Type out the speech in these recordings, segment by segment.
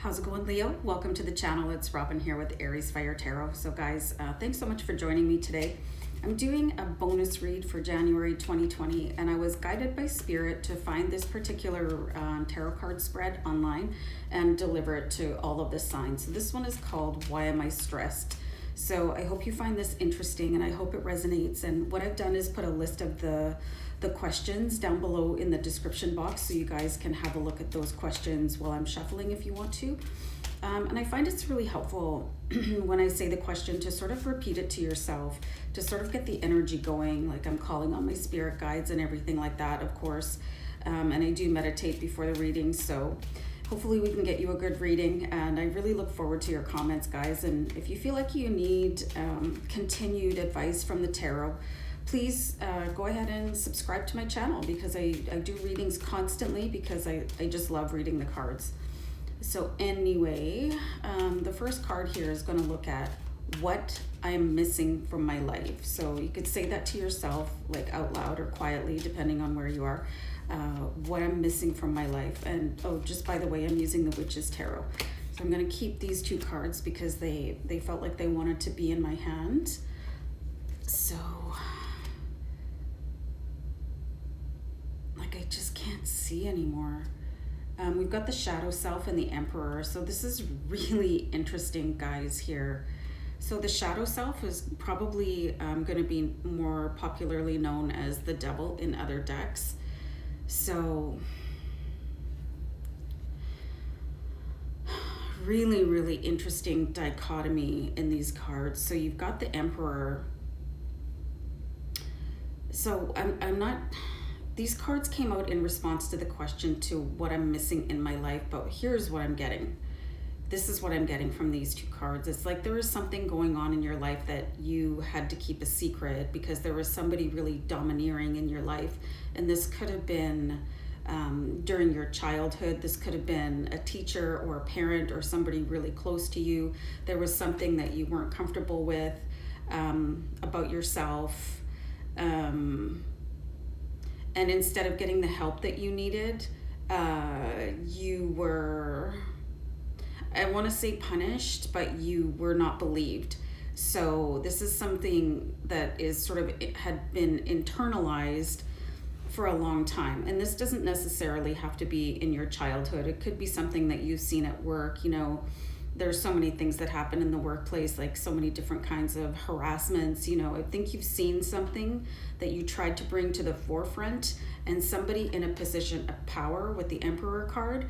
How's it going, Leo? Welcome to the channel. It's Robin here with AriesFireTarot. So guys, thanks so much for joining me today. I'm doing a bonus read for January 2020, and I was guided by Spirit to find this particular tarot card spread online and deliver it to all of the signs. So this one is called Why Am I Stressed? So I hope you find this interesting and I hope it resonates. And what I've done is put a list of the questions down below in the description box so you guys can have a look at those questions while I'm shuffling if you want to. And I find it's really helpful when I say the question to sort of repeat it to yourself, to sort of get the energy going, like I'm calling on my spirit guides and everything like that, of course. And I do meditate before the reading, so hopefully we can get you a good reading. And I really look forward to your comments, guys. And if you feel like you need continued advice from the tarot, please go ahead and subscribe to my channel, because I do readings constantly because I just love reading the cards. So anyway, the first card here is going to look at what I am missing from my life. So you could say that to yourself, like out loud or quietly, depending on where you are, what I'm missing from my life. And oh, just by the way, I'm using the Witch's Tarot. So I'm going to keep these two cards because they felt like they wanted to be in my hand. So like I just can't see anymore. We've got the Shadow Self and the Emperor. So this is really interesting, guys, here. So the Shadow Self is probably going to be more popularly known as the Devil in other decks. So really, really interesting dichotomy in these cards. So you've got the Emperor. So I'm not... These cards came out in response to the question to what I'm missing in my life, but here's what I'm getting. This is what I'm getting from these two cards. It's like there was something going on in your life that you had to keep a secret because there was somebody really domineering in your life. And this could have been during your childhood. This could have been a teacher or a parent or somebody really close to you. There was something that you weren't comfortable with about yourself. And instead of getting the help that you needed, you were, I want to say punished, but you were not believed. So this is something that is sort of, it had been internalized for a long time. And this doesn't necessarily have to be in your childhood. It could be something that you've seen at work. You know, there's so many things that happen in the workplace, like so many different kinds of harassments. You know, I think you've seen something that you tried to bring to the forefront, and somebody in a position of power with the Emperor card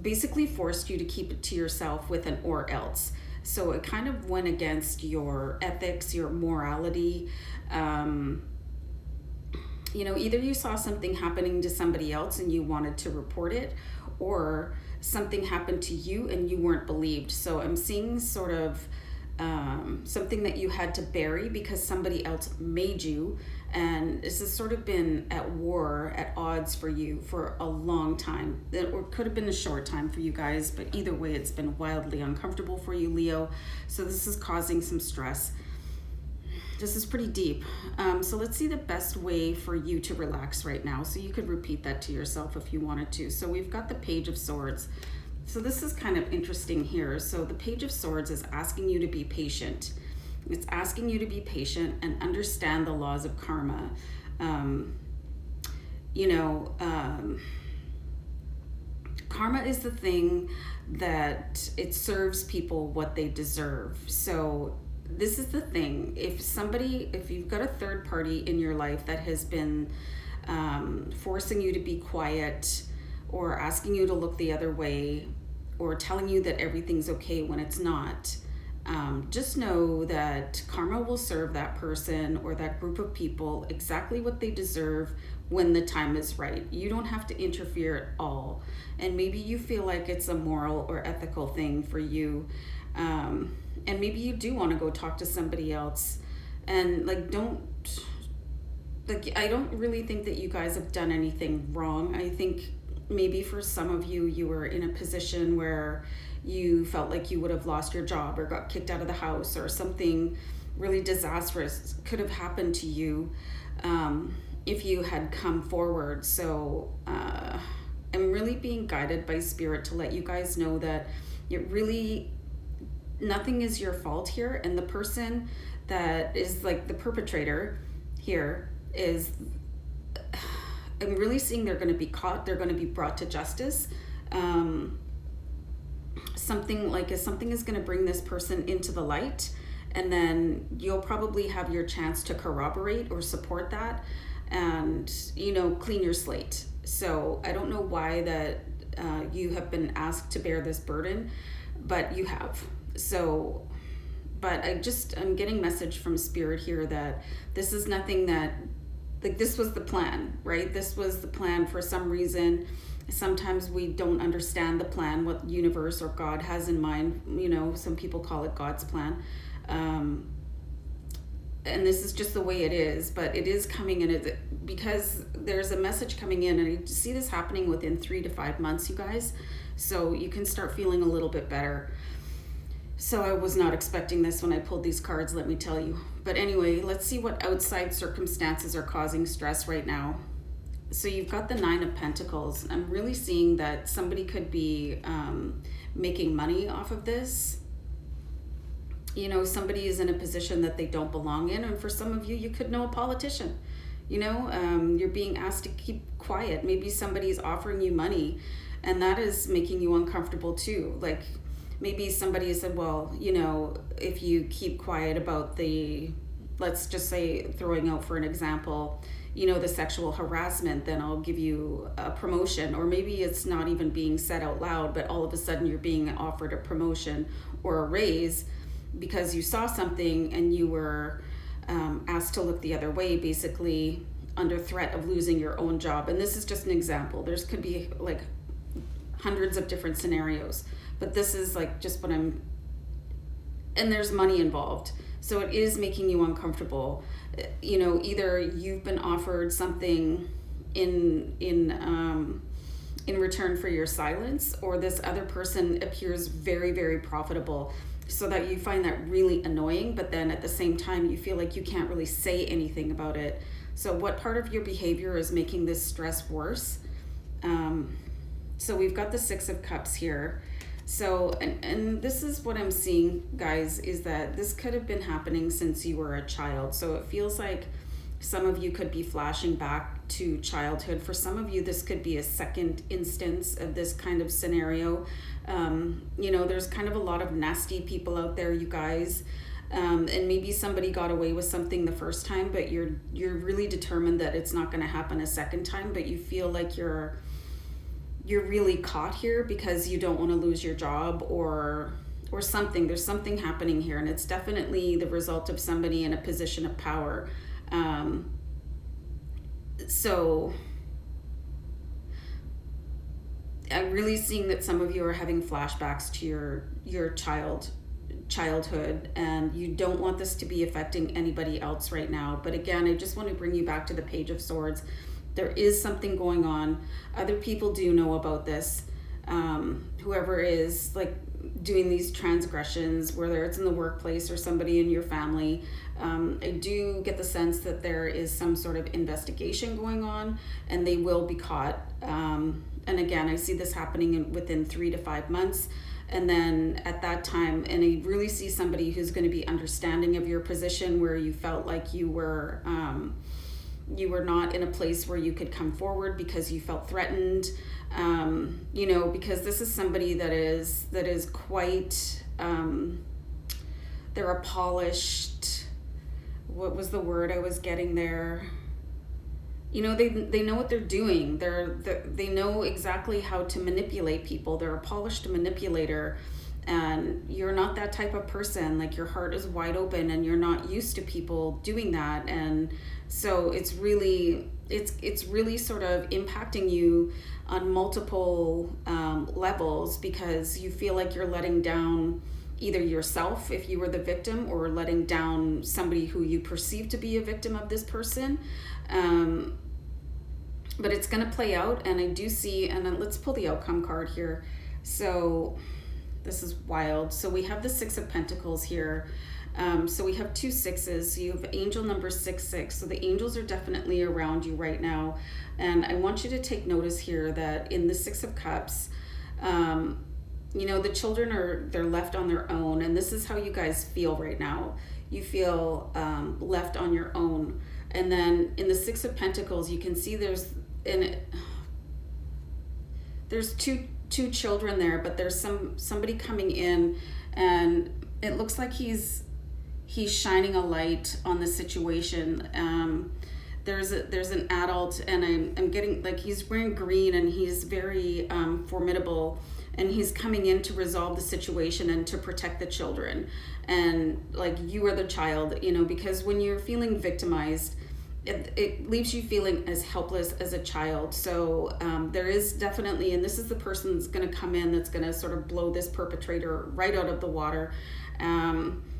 basically forced you to keep it to yourself with an or else. So it kind of went against your ethics, your morality. You know, either you saw something happening to somebody else and you wanted to report it, or something happened to you and you weren't believed. So I'm seeing sort of something that you had to bury because somebody else made you, and this has sort of been at war, at odds for you for a long time. Or could have been a short time for you guys, but either way it's been wildly uncomfortable for you, Leo. So this is causing some stress. This is pretty deep. So let's see the best way for you to relax right now. So you could repeat that to yourself if you wanted to. So we've got the Page of Swords. So this is kind of interesting here. So the Page of Swords is asking you to be patient. It's asking you to be patient and understand the laws of karma. Karma is the thing that it serves people what they deserve. So this is the thing. If you've got a third party in your life that has been forcing you to be quiet, or asking you to look the other way, or telling you that everything's okay when it's not, just know that karma will serve that person or that group of people exactly what they deserve when the time is right. You don't have to interfere at all. And maybe you feel like it's a moral or ethical thing for you. And maybe you do want to go talk to somebody else. And I don't really think that you guys have done anything wrong. I think maybe for some of you, you were in a position where you felt like you would have lost your job or got kicked out of the house, or something really disastrous could have happened to you if you had come forward. So I'm really being guided by spirit to let you guys know that it really, nothing is your fault here. And the person that is like the perpetrator here is, I'm really seeing they're going to be caught. They're going to be brought to justice. Something is going to bring this person into the light, and then you'll probably have your chance to corroborate or support that and, you know, clean your slate. So I don't know why that you have been asked to bear this burden, but you have. So, but I'm getting message from spirit here that this is nothing that, like, this was the plan, right? This was the plan for some reason. Sometimes we don't understand the plan, what universe or God has in mind. You know, some people call it God's plan. And this is just the way it is, but it is coming in because there's a message coming in, and I see this happening within 3 to 5 months, you guys. So you can start feeling a little bit better. So I was not expecting this when I pulled these cards, let me tell you. But anyway, let's see what outside circumstances are causing stress right now. So you've got the 9 of Pentacles. I'm really seeing that somebody could be making money off of this. You know, somebody is in a position that they don't belong in. And for some of you, you could know a politician. You know, you're being asked to keep quiet. Maybe somebody's offering you money, and that is making you uncomfortable too. Like, maybe somebody said, well, you know, if you keep quiet about the, let's just say, throwing out for an example, you know, the sexual harassment, then I'll give you a promotion. Or maybe it's not even being said out loud, but all of a sudden you're being offered a promotion or a raise because you saw something and you were asked to look the other way, basically under threat of losing your own job. And this is just an example. There's could be like hundreds of different scenarios. But this is like just what and there's money involved. So it is making you uncomfortable. You know, either you've been offered something in return for your silence, or this other person appears very, very profitable, so that you find that really annoying, but then at the same time, you feel like you can't really say anything about it. So what part of your behavior is making this stress worse? So we've got the 6 of Cups here. So, and this is what I'm seeing, guys, is that this could have been happening since you were a child. So it feels like some of you could be flashing back to childhood. For some of you, this could be a second instance of this kind of scenario. You know, there's kind of a lot of nasty people out there, you guys. And maybe somebody got away with something the first time, but you're really determined that it's not going to happen a second time, but you feel like you're really caught here because you don't want to lose your job or something. There's something happening here, and it's definitely the result of somebody in a position of power. So I'm really seeing that some of you are having flashbacks to your childhood, and you don't want this to be affecting anybody else right now. But again, I just want to bring you back to the Page of Swords. There is something going on. Other people do know about this. Whoever is like doing these transgressions, whether it's in the workplace or somebody in your family, I do get the sense that there is some sort of investigation going on, and they will be caught. And again, I see this happening within 3 to 5 months. And then at that time, and I really see somebody who's going to be understanding of your position, where you felt like you were not in a place where you could come forward because you felt threatened, you know, because this is somebody that is quite, they're a polished, what was the word I was getting there? You know, they know what they're doing. They know exactly how to manipulate people. They're a polished manipulator, and you're not that type of person. Like, your heart is wide open, and you're not used to people doing that. And so it's really sort of impacting you on multiple levels, because you feel like you're letting down either yourself if you were the victim, or letting down somebody who you perceive to be a victim of this person. But it's going to play out, and I do see, and then let's pull the outcome card here. So this is wild. So we have the 6 of Pentacles here. So we have 2 6s. So you have angel number 66. So the angels are definitely around you right now. And I want you to take notice here that in the 6 of Cups, you know, the children they're left on their own. And this is how you guys feel right now. You feel left on your own. And then in the 6 of Pentacles, you can see there's two children there, but there's somebody coming in, and it looks like he's shining a light on the situation. There's an adult, and I'm getting like he's wearing green, and he's very formidable, and he's coming in to resolve the situation and to protect the children. And like, you are the child, you know, because when you're feeling victimized, it leaves you feeling as helpless as a child. So there is definitely, and this is the person that's going to come in that's going to sort of blow this perpetrator right out of the water.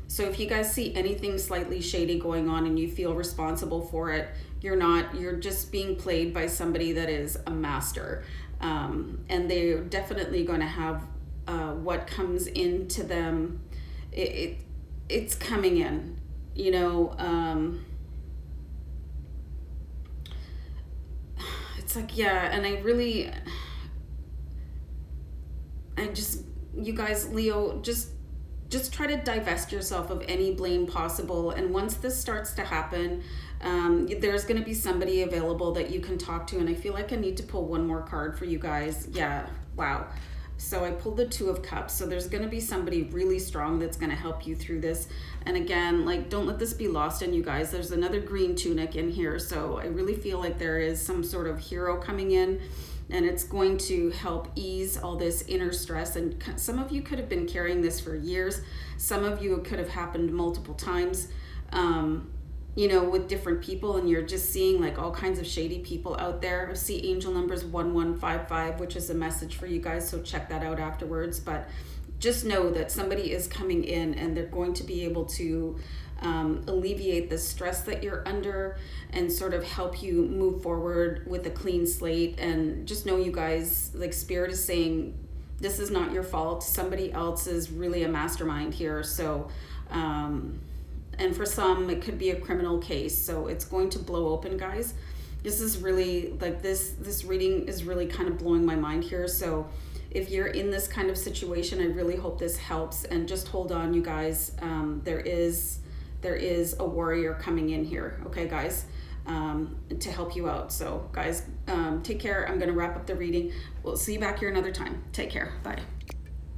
So if you guys see anything slightly shady going on and you feel responsible for it, you're just being played by somebody that is a master. And they're definitely going to have what comes into them. It's coming in, you know. It's like, yeah, and you guys, Leo, just try to divest yourself of any blame possible. And once this starts to happen, there's going to be somebody available that you can talk to. And I feel like I need to pull one more card for you guys. Yeah, wow. So I pulled the 2 of Cups. So there's going to be somebody really strong that's going to help you through this. And again, like, don't let this be lost on you guys. There's another green tunic in here. So I really feel like there is some sort of hero coming in, and it's going to help ease all this inner stress. And some of you could have been carrying this for years. Some of you, it could have happened multiple times, you know, with different people, and you're just seeing like all kinds of shady people out there. I see angel numbers 1155, which is a message for you guys, so check that out afterwards. But just know that somebody is coming in, and they're going to be able to alleviate the stress that you're under and sort of help you move forward with a clean slate. And just know, you guys, like, Spirit is saying this is not your fault. Somebody else is really a mastermind here. So and for some, it could be a criminal case. So it's going to blow open, guys. This is really, like, this reading is really kind of blowing my mind here. So if you're in this kind of situation, I really hope this helps. And just hold on, you guys. There is a warrior coming in here, okay, guys, to help you out. So, guys, take care. I'm going to wrap up the reading. We'll see you back here another time. Take care. Bye.